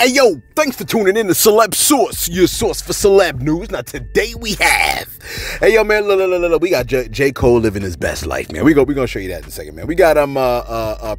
Hey yo, thanks for tuning in to Celeb Source, your source for celeb news. Now today we have, hey yo man, look, we got J. Cole living his best life, man. We gonna show you that in a second, man. We got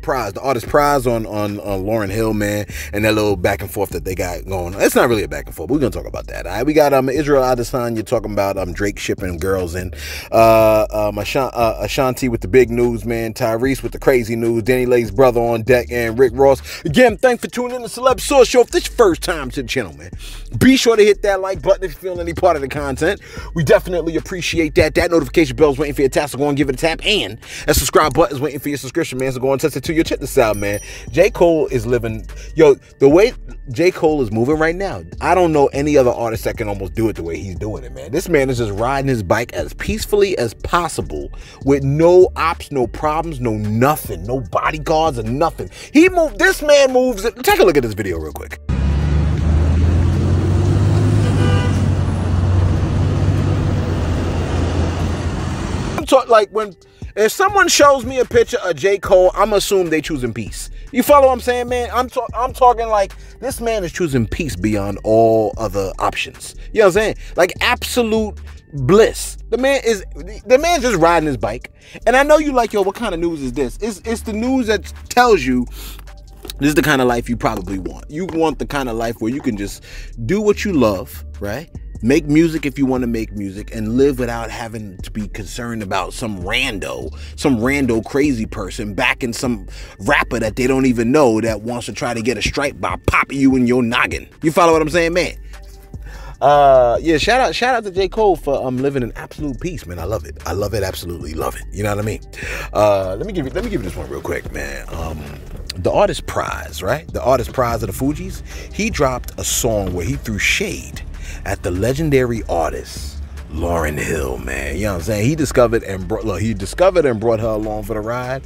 Prize, the artist Prize on Lauryn Hill, man, and that little back and forth that they got going on. It's not really a back and forth, but we're gonna talk about that. All right, we got Israel Adesanya talking about Drake shipping girls in, Ashanti with the big news, man. Tyrese with the crazy news. Danny Lay's brother on deck, and Rick Ross. Again, thanks for tuning in to Celeb Source Show. If this is your first time to the channel, man, be sure to hit that like button if you feel any part of the content. We definitely appreciate that. That notification bell is waiting for your tap, so go and give it a tap. And that subscribe button is waiting for your subscription, man. So go and touch it to your check this out, man. J. Cole is living, yo, the way J. Cole is moving right now, I don't know any other artist that can almost do it the way he's doing it, man. This man is just riding his bike as peacefully as possible with no ops, no problems, no nothing, no bodyguards or nothing. This man moves. Take a look at this video real quick. Like, if someone shows me a picture of J. Cole, I'm assuming they choosing peace. You follow what I'm saying, man? I'm talking like this man is choosing peace beyond all other options. You know what I'm saying? Like absolute bliss. The man just riding his bike. And I know you like, yo, what kind of news is this? It's the news that tells you this is the kind of life you probably want. You want the kind of life where you can just do what you love, right? Make music if you want to make music, and live without having to be concerned about some rando crazy person backing some rapper that they don't even know that wants to try to get a strike by popping you in your noggin. You follow what I'm saying, man? Yeah, shout out to J. Cole for living in absolute peace, man. I love it. I love it, absolutely love it. You know what I mean? Let me give you this one real quick, man. The artist Prize, right? The artist Prize of the Fugees, he dropped a song where he threw shade at the legendary artist Lauryn Hill, man. You know what I'm saying? He discovered and brought her along for the ride.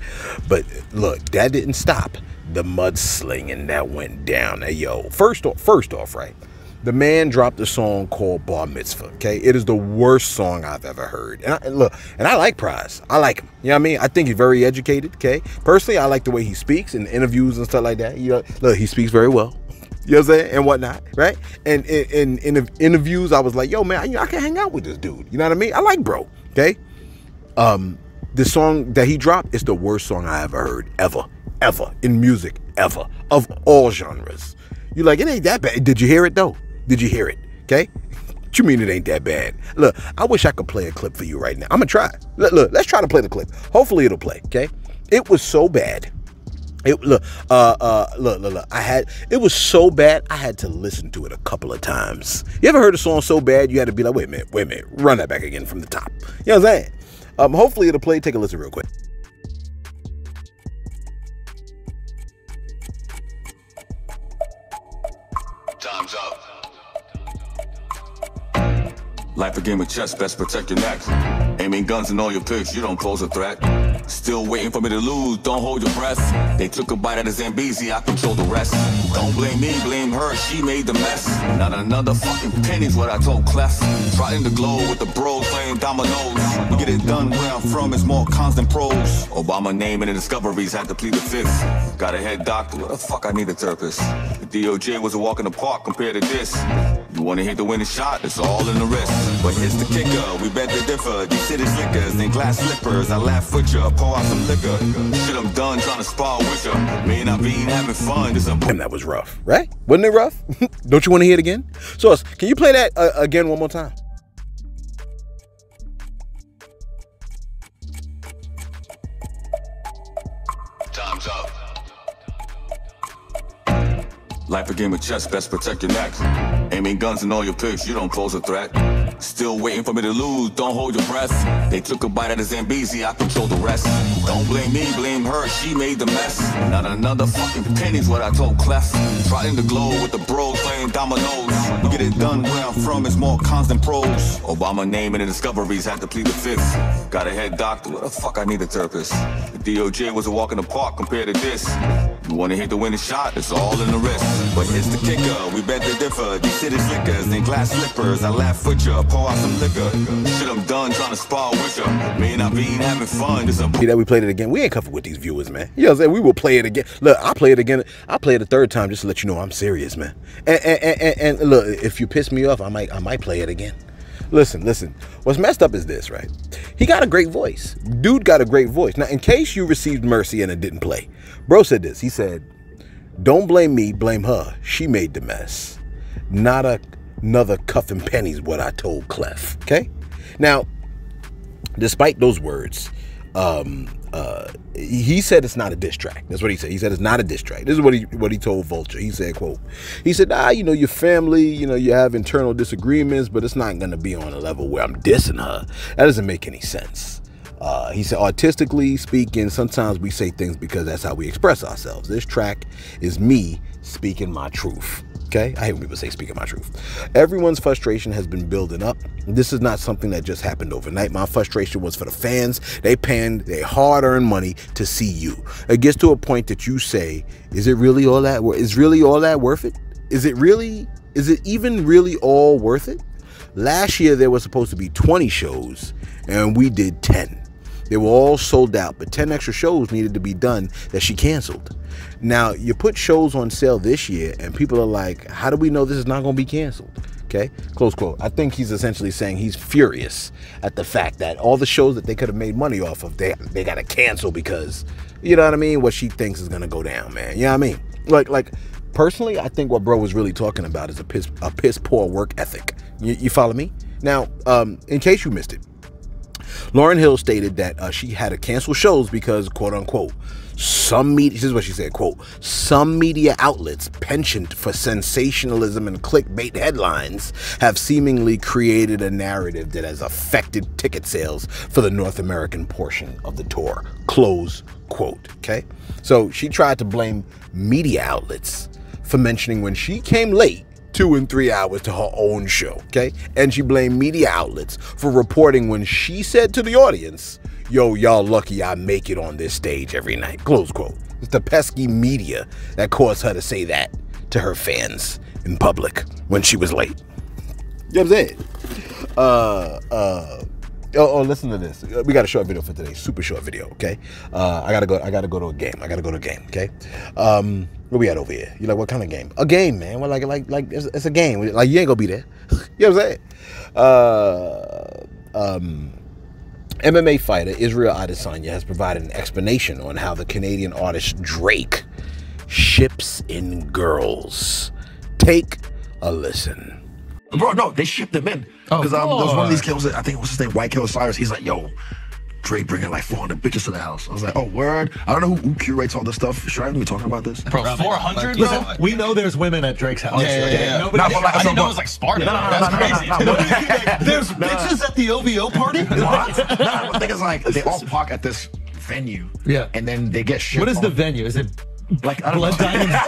But look, that didn't stop the mudslinging that went down. Hey, yo, first off, right? The man dropped a song called Bar Mitzvah, okay? It is the worst song I've ever heard. And I like Prize. I like him. You know what I mean? I think he's very educated, okay? Personally, I like the way he speaks in interviews and stuff like that. You know, look, he speaks very well. You know what I'm saying? And whatnot, right? And in interviews, I was like, yo, man, I can hang out with this dude. You know what I mean? I like bro, okay? The song that he dropped is the worst song I ever heard, ever, in music, ever, of all genres. You're like, it ain't that bad. Did you hear it, though? Did you hear it, okay? What you mean it ain't that bad? Look, I wish I could play a clip for you right now. I'm going to try. Look, let's try to play the clip. Hopefully it'll play, okay? It was so bad. It was so bad I had to listen to it a couple of times. You ever heard a song so bad you had to be like, wait a minute, run that back again from the top. You know what I'm saying? Hopefully it'll play. Take a listen real quick. Time's up. Life a game of chess, best protect your neck. Aiming guns in all your picks, you don't pose a threat. Still waiting for me to lose, don't hold your breath. They took a bite out of Zambezi, I control the rest. Don't blame me, blame her, she made the mess. Not another fucking penny's what I told Clef. Trotting the globe with the bros playing dominoes. We get it done where I'm from, it's more cons than pros. Obama naming the discoveries, had to plead the fifth. Got a head doctor, what the fuck I need a therapist. The DOJ was a walk in the park compared to this. You wanna hit the winning shot, it's all in the wrist. But here's the kicker, we bet to differ. These city slickers and glass slippers, I laugh with ya, pour out some liquor. Shit, I'm done trying to spar with ya. May not be having fun, just and that was rough, right? Wasn't it rough? Don't you want to hear it again? So, can you play that again one more time? Time's up. Life a game of chess, best protect your neck. Aiming guns in all your picks, you don't pose a threat. Still waiting for me to lose, don't hold your breath. They took a bite out of Zambezi, I control the rest. Don't blame me, blame her, she made the mess. Not another fucking penny's what I told Clef. Trotting the globe with the bros playing dominoes. We get it done where I'm from, it's more constant prose. Obama naming and discoveries had to plead the fifth. Got a head doctor, what the fuck I need a therapist? The DOJ was a walk in the park compared to this. You wanna hit the winning shot, it's all in the wrist. But here's the kicker, we bet they differ. These city slickers and glass slippers, I laugh with ya, pour out some liquor. Shit, I'm done trying to spar with ya. May not be having fun, just a See that we played it again. We ain't covered with these viewers, man. You know what I'm saying? We will play it again. Look, I'll play it again. I'll play it a third time just to let you know I'm serious, man. And look, if you piss me off, I might play it again. Listen. What's messed up is this, right? He got a great voice. Dude got a great voice. Now, in case you received mercy and it didn't play, bro said this. He said, "Don't blame me, blame her. She made the mess. Not another cuff and pennies, what I told Clef." Okay? Now, despite those words, he said it's not a diss track. That's what he said. He said it's not a diss track. This is what he told Vulture. He said, quote, he said, your family, you have internal disagreements, but it's not going to be on a level where I'm dissing her. That doesn't make any sense. He said, artistically speaking, sometimes we say things because that's how we express ourselves. This track is me speaking my truth. Okay? I hate when people say speaking my truth. Everyone's frustration has been building up. This is not something that just happened overnight. My frustration was for the fans. They paying their hard-earned money to see you. It gets to a point that you say, is it really all that? Is really all that worth it? Is it even really all worth it? Last year, there was supposed to be 20 shows, and we did 10. They were all sold out, but 10 extra shows needed to be done that she canceled. Now, you put shows on sale this year, and people are like, how do we know this is not going to be canceled? Okay, close quote. I think he's essentially saying he's furious at the fact that all the shows that they could have made money off of, they got to cancel because, you know what I mean, what she thinks is going to go down, man. You know what I mean? Like personally, I think what bro was really talking about is a piss poor work ethic. You follow me? Now, in case you missed it, Lauryn Hill stated that she had to cancel shows because, quote unquote, some media, this is what she said, quote, some media outlets penchant for sensationalism and clickbait headlines have seemingly created a narrative that has affected ticket sales for the North American portion of the tour, close quote. Okay, so she tried to blame media outlets for mentioning when she came late 2 and 3 hours to her own show, okay? And she blamed media outlets for reporting when she said to the audience, yo, y'all lucky I make it on this stage every night, close quote. It's the pesky media that caused her to say that to her fans in public when she was late. You know what I'm saying? Listen to this. We got a short video for today, super short video, okay? I gotta go to a game. Okay? Where we at over here? You're like, what kind of game? A game, man. Well, like it's a game. Like, you ain't gonna be there. You know what I'm saying? MMA fighter Israel Adesanya has provided an explanation on how the Canadian artist Drake ships in girls. Take a listen. Bro, no, they shipped them in. Because there was one of these kids, I think it was his name, White Kill Cyrus. He's like, yo, Drake bringing like 400 bitches to the house. I was like, oh, word. I don't know who curates all this stuff. Should I even be talking about this? Bro, 400? Listen, we know there's women at Drake's house. Yeah. I didn't know it was like Sparta. That's crazy. There's bitches at the OVO party? What? The thing is, like, they all park at this venue. Yeah. And then they get shipped. What is the venue? Is it like, I don't Blood know. Diamond's dick?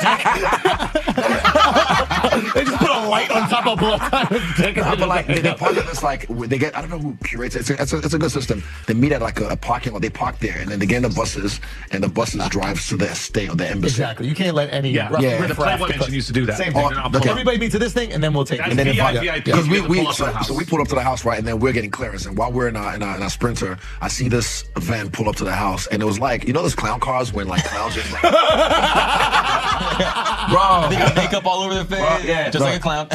They just put a light on top of Blood Diamond's dick. But like they park at this, like they get, I don't know who curates it. It's a good system. They meet at like a parking lot. They park there, and then they get in the buses, and the buses drive to the estate or the embassy. Exactly. You can't let any The Playboy Mansion used to do that. Same thing. Okay. Everybody meets at this thing, and then we'll take it. And then Because we pulled up to the house, right, and then we're getting clearance. And while we're in our Sprinter, I see this van pull up to the house, and it was like, you know, those clown cars when like clowns just like. Bro, they got makeup all over their face, just like a clown.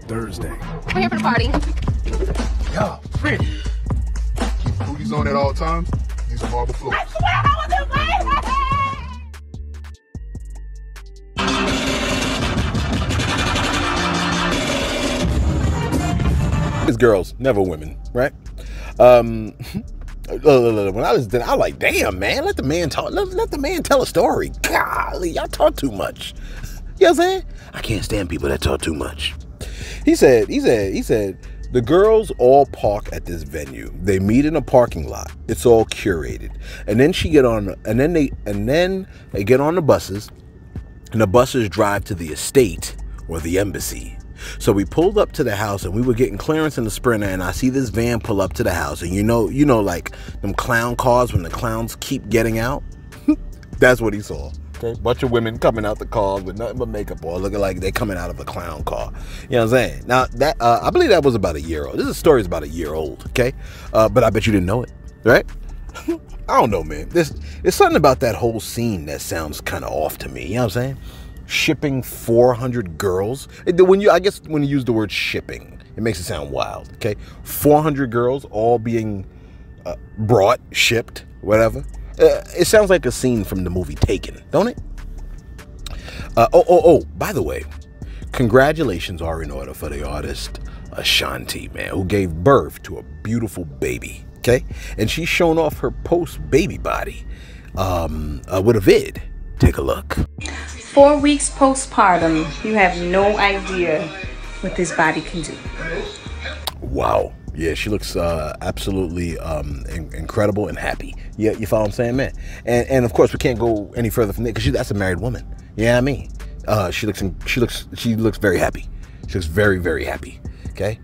Thursday. We're here for the party. Yeah, pretty. Keep booties on at all times. Use a marble floor. I swear I wasn't waiting. It's girls, never women, right? When I was there, I was like, damn, man, let the man talk. Let the man tell a story. Golly, y'all talk too much. You know what I'm saying? I can't stand people that talk too much. He said, the girls all park at this venue. They meet in a parking lot. It's all curated. And then they get on the buses and the buses drive to the estate or the embassy. So we pulled up to the house and we were getting clearance in the Sprinter, and I see this van pull up to the house, and you know like them clown cars when the clowns keep getting out? That's what he saw. Okay, bunch of women coming out the cars with nothing but makeup on, looking like they coming out of a clown car. You know what I'm saying? Now that I believe that was about a year old. This story is about a year old. Okay, but I bet you didn't know it, right? I don't know, man. There's something about that whole scene that sounds kind of off to me. You know what I'm saying? Shipping 400 girls. I guess when you use the word shipping, it makes it sound wild. Okay, 400 girls all being brought, shipped, whatever. It sounds like a scene from the movie Taken, don't it? By the way, congratulations are in order for the artist Ashanti, man, who gave birth to a beautiful baby. Okay, and she's shown off her post-baby body with a vid. Take a look. 4 weeks postpartum. You have no idea what this body can do. Wow. Yeah, she looks absolutely incredible and happy. Yeah, you follow what I'm saying, man? And of course, we can't go any further from there because that's a married woman. Yeah, I mean, she looks very happy. She looks very, very happy. Okay.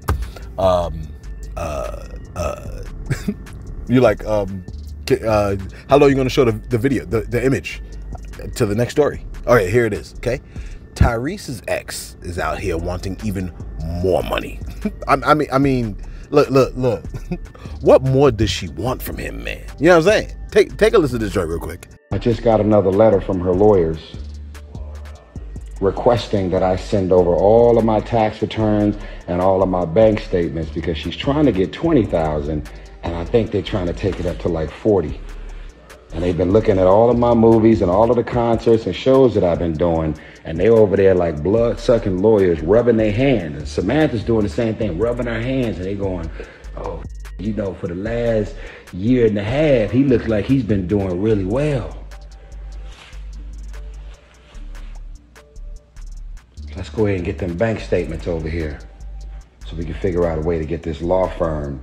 You like how long are you gonna show the video, the image to the next story? All right, here it is. Okay, Tyrese's ex is out here wanting even more money. I mean, look. What more does she want from him, man? You know what I'm saying? Take a listen to this story real quick. I just got another letter from her lawyers requesting that I send over all of my tax returns and all of my bank statements because she's trying to get $20,000, and I think they're trying to take it up to like 40. And they've been looking at all of my movies and all of the concerts and shows that I've been doing, and they over there like blood-sucking lawyers rubbing their hands. And Samantha's doing the same thing, rubbing her hands, and they going, oh, you know, for the last year and a half, he looks like he's been doing really well. Let's go ahead and get them bank statements over here so we can figure out a way to get this law firm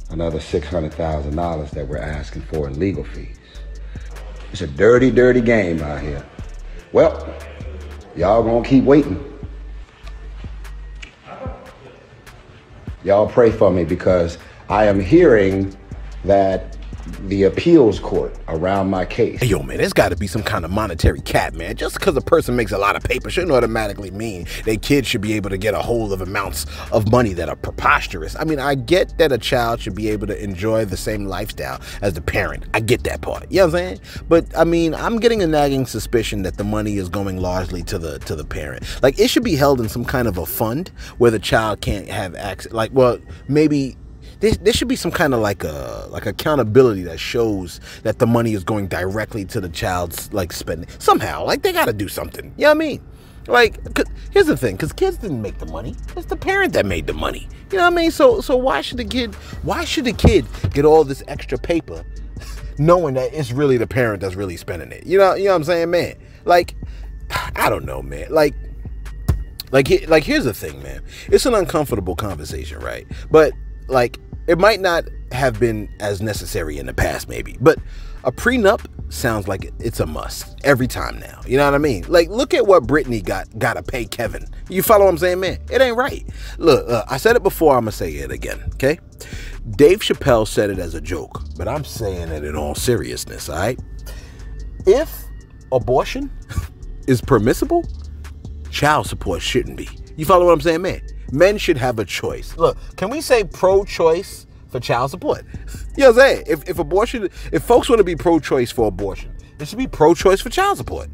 another $600,000 that we're asking for in legal fees. It's a dirty, dirty game out here. Well, y'all gonna keep waiting. Y'all pray for me because I am hearing that the appeals court around my case. Hey, yo, man, there's got to be some kind of monetary cap, man. Just because a person makes a lot of paper shouldn't automatically mean their kids should be able to get a hold of amounts of money that are preposterous. I mean, I get that a child should be able to enjoy the same lifestyle as the parent. I get that part. You know what I'm saying? But, I mean, I'm getting a nagging suspicion that the money is going largely to the parent. Like, it should be held in some kind of a fund where the child can't have access. Like, well, maybe there should be some kind of like accountability that shows that the money is going directly to the child's like spending somehow. Like, they got to do something. You know what I mean? Like, here's the thing, because kids didn't make the money. It's the parent that made the money. You know what I mean? So why should the kid get all this extra paper knowing that it's really the parent that's really spending it? You know what I'm saying, man? Like, I don't know, man. Like here's the thing, man. It's an uncomfortable conversation, right? But like, it might not have been as necessary in the past, maybe, but a prenup sounds like it's a must every time now. You know what I mean? Like, look at what Britney got to pay Kevin. You follow what I'm saying, man? It ain't right. Look, I said it before. I'm gonna say it again. Okay? Dave Chappelle said it as a joke, but I'm saying it in all seriousness. All right? If abortion is permissible, child support shouldn't be. You follow what I'm saying, man? Men should have a choice. Look, can we say pro-choice for child support? You know what I'm saying? If folks want to be pro-choice for abortion, it should be pro-choice for child support.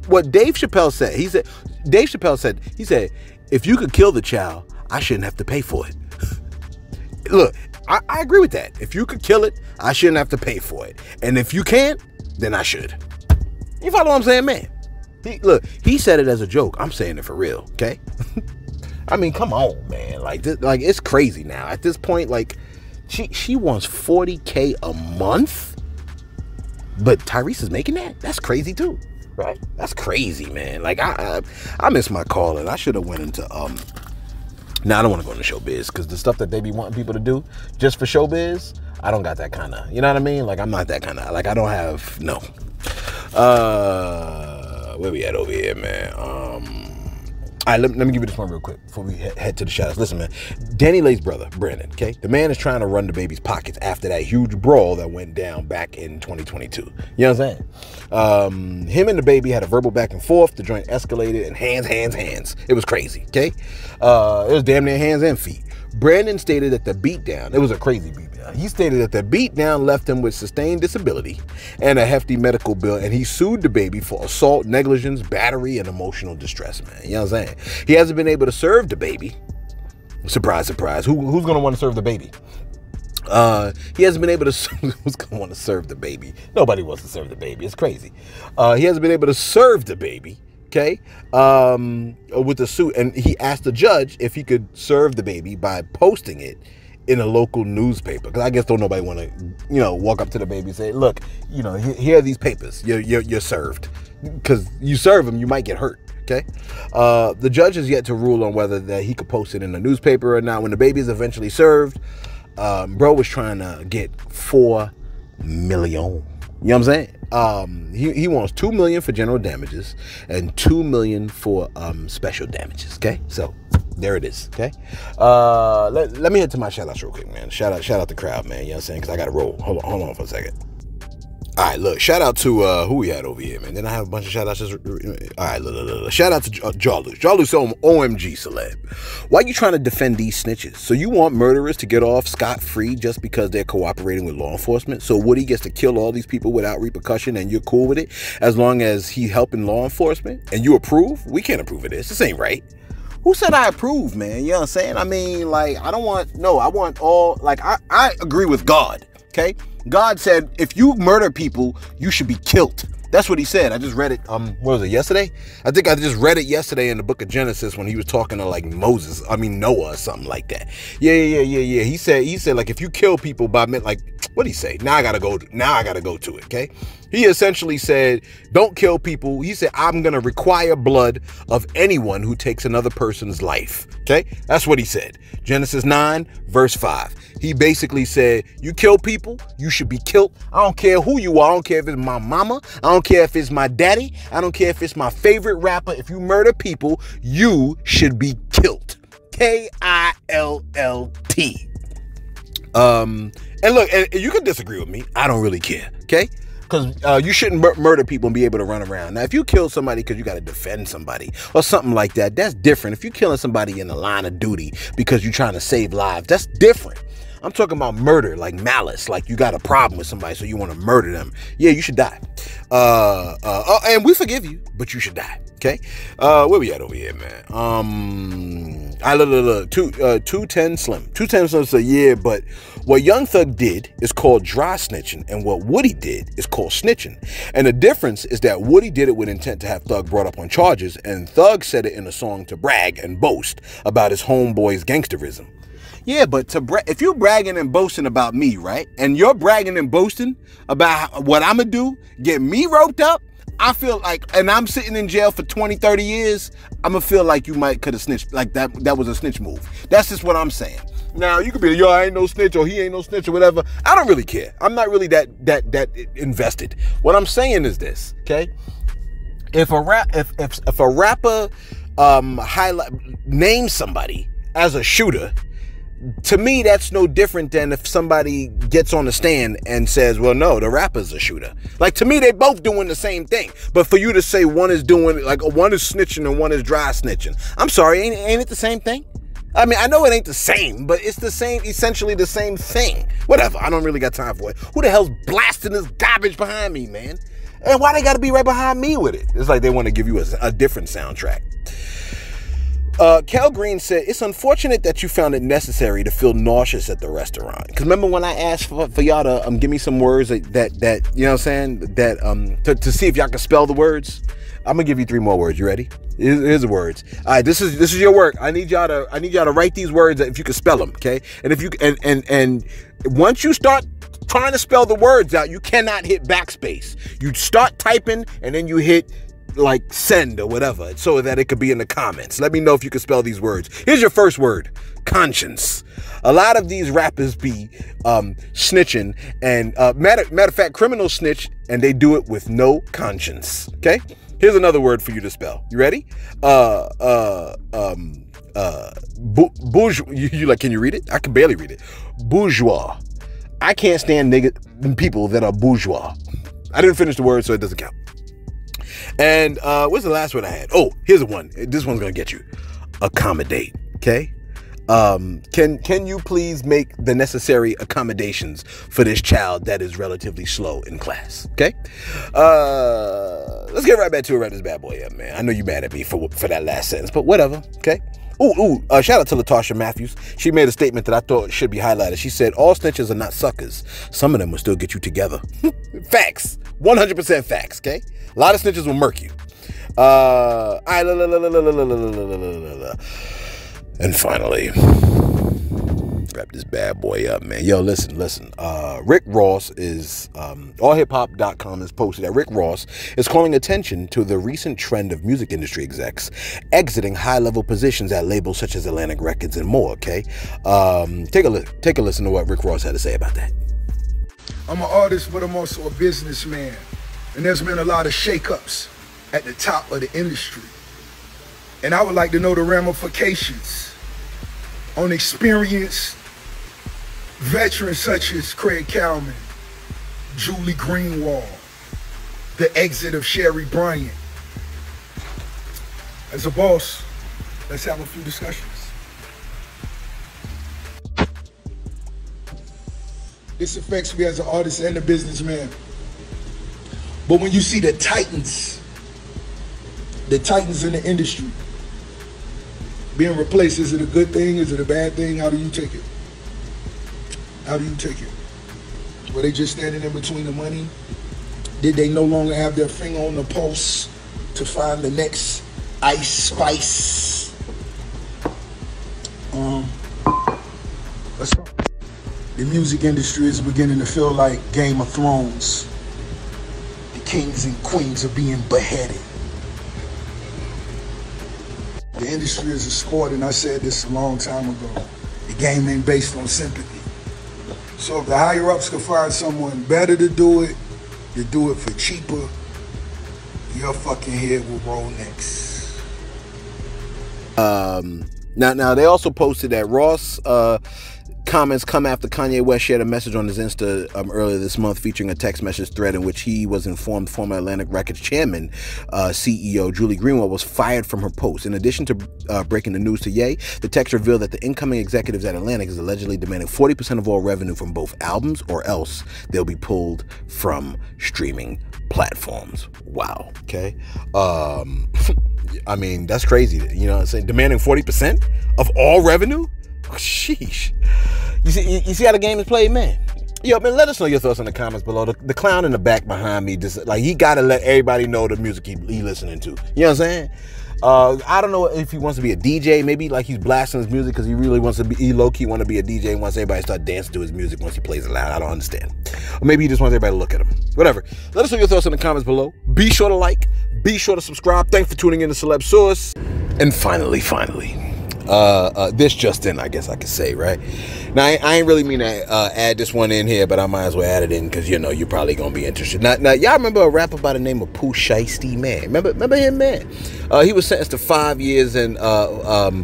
What Dave Chappelle said, he said, if you could kill the child, I shouldn't have to pay for it. Look, I agree with that. If you could kill it, I shouldn't have to pay for it. And if you can't, then I should. You follow what I'm saying, man? He said it as a joke. I'm saying it for real, okay? I mean, come on, man. Like it's crazy now. At this point, like, she wants $40K a month, but Tyrese is making that. That's crazy too, right? That's crazy, man. Like, I missed my call, and I should have went into Now I don't want to go into showbiz because the stuff that they be wanting people to do just for showbiz, I don't got that kind of. You know what I mean? Like, I'm not that kind of. Like, I don't have no. Where we at over here, man? All right, let me give you this one real quick before we head to the shots. Listen, man, Danny Lay's brother, Brandon, okay? The man is trying to run the baby's pockets after that huge brawl that went down back in 2022. You know what I'm saying? Him and the baby had a verbal back and forth. The joint escalated and hands. It was crazy, okay? It was damn near hands and feet. Brandon stated that the beatdown, it was a crazy beatdown. He stated that the beatdown left him with sustained disability and a hefty medical bill, and he sued the baby for assault, negligence, battery, and emotional distress, man. You know what I'm saying? He hasn't been able to serve the baby. Surprise, surprise. Who's going to want to serve the baby? He hasn't been able to, who's going to want to serve the baby? Nobody wants to serve the baby. It's crazy. He hasn't been able to serve the baby. Okay, with the suit, and he asked the judge if he could serve the baby by posting it in a local newspaper. Because I guess don't nobody want to, walk up to the baby and say, "Look, here are these papers. You're served." Because you serve them, you might get hurt. Okay, the judge has yet to rule on whether that he could post it in the newspaper or not. When the baby is eventually served, bro was trying to get $4 million. You know what I'm saying? He wants $2 million for general damages and $2 million for special damages. Okay, so there it is. Okay, let me head to my shout outs real quick, man. Shout out the crowd, man. You know what I'm saying? Because I gotta roll. Hold on for a second. All right, look, shout out to who we had over here, man. Then I have a bunch of shout outs. All right, look. Shout out to Jawloose. Jawloose OMG celeb. Why you trying to defend these snitches? So you want murderers to get off scot-free just because they're cooperating with law enforcement? So Woody gets to kill all these people without repercussion and you're cool with it as long as he's helping law enforcement and you approve? We can't approve of this. This ain't right. Who said I approve, man? You know what I'm saying? I mean, like, I want all, like, I agree with God, okay? God said, if you murder people, you should be killed. That's what he said. I just read it, what was it, yesterday? I think I just read it yesterday in the book of Genesis when he was talking to, like, Noah or something like that. Yeah. He said, like, if you kill people by, like, what'd he say? Now I gotta go to it, okay? He essentially said, don't kill people. He said, I'm going to require blood of anyone who takes another person's life. Okay? That's what he said. Genesis 9, verse 5. He basically said, you kill people, you should be killed. I don't care who you are. I don't care if it's my mama. I don't care if it's my daddy. I don't care if it's my favorite rapper. If you murder people, you should be killed. Killt. And look, and you can disagree with me. I don't really care. Okay? Because you shouldn't murder people and be able to run around. Now, if you kill somebody because you got to defend somebody or something like that, that's different. If you're killing somebody in the line of duty because you're trying to save lives, that's different. I'm talking about murder, like malice, like you got a problem with somebody, so you want to murder them. Yeah, you should die. And we forgive you, but you should die. Okay? Where we at over here, man? I look 210 Slim. 210 Slim said, yeah, but what Young Thug did is called dry snitching, and what Woody did is called snitching. And the difference is that Woody did it with intent to have Thug brought up on charges, and Thug said it in a song to brag and boast about his homeboy's gangsterism. Yeah, but if you're bragging and boasting about me, right, and you're bragging and boasting about what I'm going to do, get me roped up, I feel like, and I'm sitting in jail for 20, 30 years, I'm going to feel like you could have snitched, like that was a snitch move. That's just what I'm saying. Now, you could be, yo, I ain't no snitch, or he ain't no snitch, or whatever. I don't really care. I'm not really that invested. What I'm saying is this, okay? If a rapper names somebody as a shooter, to me, that's no different than if somebody gets on the stand and says, well, no, the rapper's a shooter. Like, to me, they both doing the same thing. But for you to say one is doing, like, one is snitching and one is dry snitching, I'm sorry, ain't it the same thing? I mean, I know it ain't the same, but it's the same, essentially the same thing. Whatever, I don't really got time for it. Who the hell's blasting this garbage behind me, man? And why they gotta be right behind me with it? It's like they want to give you a different soundtrack. Cal Green said, it's unfortunate that you found it necessary to feel nauseous at the restaurant. Because remember when I asked for y'all to give me some words that you know what I'm saying, that to see if y'all can spell the words? I'm gonna give you 3 more words. You ready? Here's the words. All right, this is your work. I need y'all to write these words if you can spell them, okay? And if you and once you start trying to spell the words out, you cannot hit backspace. You start typing and then you hit like send or whatever so that it could be in the comments. Let me know if you can spell these words. Here's your first word: conscience. A lot of these rappers be snitching, and matter of fact, criminals snitch and they do it with no conscience. Okay, Here's another word for you to spell. You ready? Bourgeois. You like? Can you read it? I can barely read it. Bourgeois. I can't stand people that are bourgeois. I didn't finish the word, so it doesn't count. And what's the last word I had? Oh, here's the one. This one's gonna get you. Accommodate. Okay. Can you please make the necessary accommodations for this child that is relatively slow in class? Okay. Let's get right back to it. Right, this bad boy up, man. I know you mad at me for that last sentence, but whatever. Okay. Shout out to Latasha Matthews. She made a statement that I thought should be highlighted. She said, all snitches are not suckers. Some of them will still get you together. Facts. 100% facts, okay? A lot of snitches will murk you. All right, and finally, wrap this bad boy up, man. Yo, listen. Rick Ross is, allhiphop.com has posted that Rick Ross is calling attention to the recent trend of music industry execs exiting high-level positions at labels such as Atlantic Records and more, okay? Take a listen to what Rick Ross had to say about that. I'm an artist, but I'm also a businessman. And there's been a lot of shakeups at the top of the industry. And I would like to know the ramifications on experienced veterans such as Craig Cowman, Julie Greenwald, the exit of Sherry Bryant. As a boss, let's have a few discussions. This affects me as an artist and a businessman. But when you see the titans in the industry being replaced, is it a good thing? Is it a bad thing? How do you take it? How do you take it? Were they just standing in between the money? Did they no longer have their finger on the pulse to find the next Ice Spice? Let's go. The music industry is beginning to feel like Game of Thrones. The kings and queens are being beheaded. The industry is a sport, and I said this a long time ago. The game ain't based on sympathy. So if the higher-ups can find someone better to do it for cheaper, your fucking head will roll next. Now they also posted that Ross comments come after Kanye West shared a message on his Insta earlier this month featuring a text message thread in which he was informed former Atlantic Records chairman, CEO Julie Greenwald was fired from her post. In addition to breaking the news to Ye, the text revealed that the incoming executives at Atlantic is allegedly demanding 40% of all revenue from both albums, or else they'll be pulled from streaming platforms. Wow. Okay. I mean, that's crazy. You know what I'm saying? Demanding 40% of all revenue? Oh, sheesh. You see how the game is played, man? Yo, man, let us know your thoughts in the comments below. The clown in the back behind me, just like, he gotta let everybody know the music he listening to. You know what I'm saying? I don't know if he wants to be a DJ. Maybe like he's blasting his music because he really wants to be, he low-key want to be a DJ and wants everybody to start dancing to his music once he plays it loud. I don't understand. Or maybe he just wants everybody to look at him. Whatever. Let us know your thoughts in the comments below. Be sure to like. Be sure to subscribe. Thanks for tuning in to Celeb Source. And finally, this just in, I guess I could say, right? Now, I ain't really mean to add this one in here, but I might as well add it in because, you know, you're probably going to be interested. Now, y'all remember a rapper by the name of Pooh Shiesty, man? Remember him, man? He was sentenced to 5 years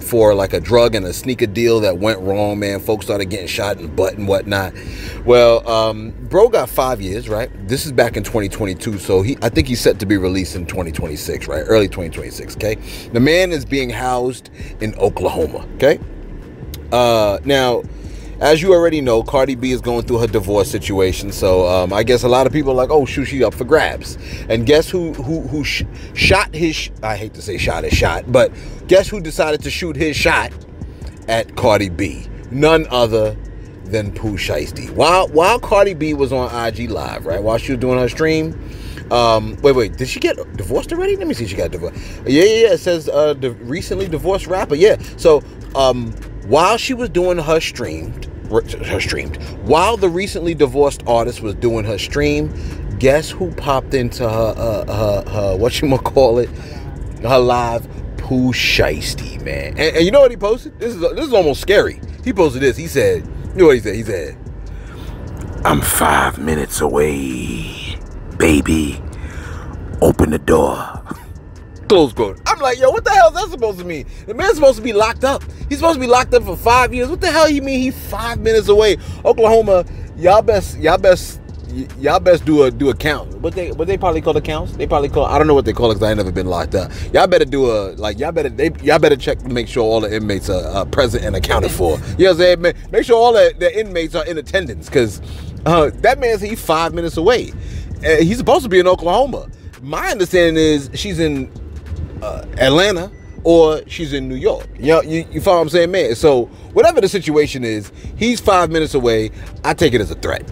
for like a drug and a sneaker deal that went wrong, man. Folks started getting shot in the butt and whatnot. Well, bro got 5 years, right? This is back in 2022, so I think he's set to be released in 2026, right? Early 2026, okay? The man is being housed in Oklahoma, okay? Now, as you already know, Cardi B is going through her divorce situation, so I guess a lot of people are like, oh, shoot, she up for grabs. And guess who shot his, I hate to say shot his shot, but guess who decided to shoot his shot at Cardi B? None other than Pooh Shiesty. While Cardi B was on IG Live, right, while she was doing her stream, wait, did she get divorced already? Let me see if she got divorced. Yeah, it says the recently divorced rapper, yeah. So, while she was doing her streamed, while the recently divorced artist was doing her stream, guess who popped into her whatchamacallit, her live? Pooh Shiesty, man. And you know what he posted? This is almost scary. He posted this. He said, you know what he said? He said, "I'm 5 minutes away, baby. Open the door." Close quote. I'm like, yo, what the hell is that supposed to mean? The man's supposed to be locked up. He's supposed to be locked up for 5 years. What the hell you mean he's 5 minutes away? Oklahoma, y'all best do a count. What they probably call the counts? They probably call, I don't know what they call it because I ain't never been locked up. Y'all better do y'all better check to make sure all the inmates are present and accounted for. You know what I'm saying? Make sure all the inmates are in attendance because that man's he's 5 minutes away. He's supposed to be in Oklahoma. My understanding is she's in Atlanta or she's in New York. You follow what I'm saying, man? So whatever the situation is, he's 5 minutes away. I take it as a threat.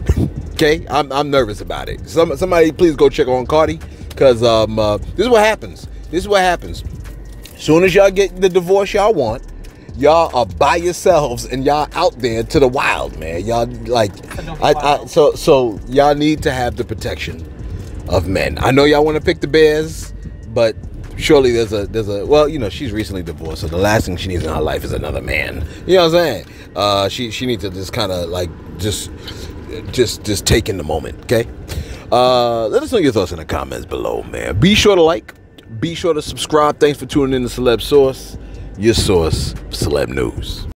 Okay, I'm nervous about it. Somebody please go check on Cardi because this is what happens. This is what happens. Soon as y'all get the divorce y'all want, y'all are by yourselves and y'all out there to the wild, man. Y'all like, so y'all need to have the protection of men. I know y'all want to pick the bears, but surely there's a well, you know, she's recently divorced, so the last thing she needs in her life is another man. You know what I'm saying? She needs to just kind of like just take in the moment. Okay. Let us know your thoughts in the comments below, man. Be sure to like, be sure to subscribe. Thanks for tuning in to Celeb Source, your source for celeb news.